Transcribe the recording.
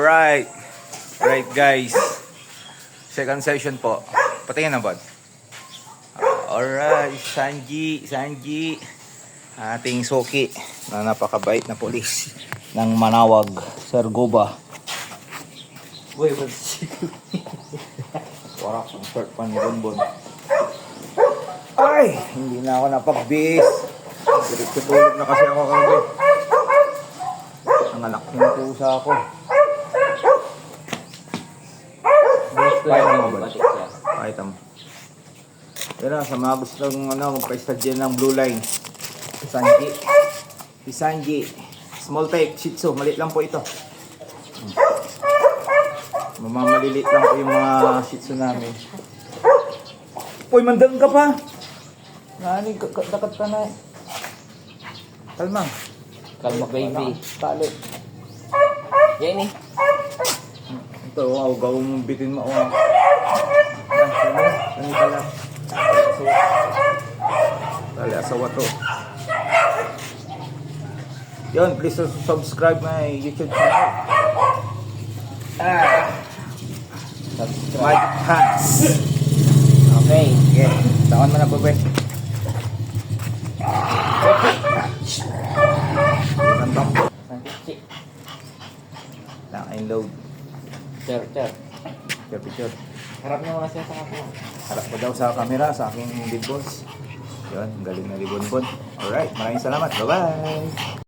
Alright. Right guys. Second session po. Patingin na ba? Alright. Sanji. Ating suki na napakabait na polis ng Manawag, Sargoba. Uy, warak ang start pa ni Bonbon. Ay, hindi na ako napag-bis. Diretso tulog na kasi ako kagabi. Ang alak ng pusa ako. Pakita mo ba? Pakita mo. Pero sa mga gustong magpa-study ng blue line, si Sanji. Small type, Shih Tzu. Maliit lang po ito. Mamamaliliit lang po yung mga Shih Tzu namin. Uy, mandang ka pa! Nani, dakat ka na. Kalma. Kalma baby. Tali. Yan eh. Ito, gawin mong bitin mo. Ano pala? Tali, asawa to. Yun, please subscribe my YouTube channel. Subscribe. Magic Hands. Okay. Okay, tawan mo na po, be. Kantang po. Santi. Nakain load. Sir. Picture. Harap niyo mga siya sa ako. Harap ko daw sa camera, sa aking big boss. Yun, galing na libon-bon. Alright, maraming salamat. Bye-bye!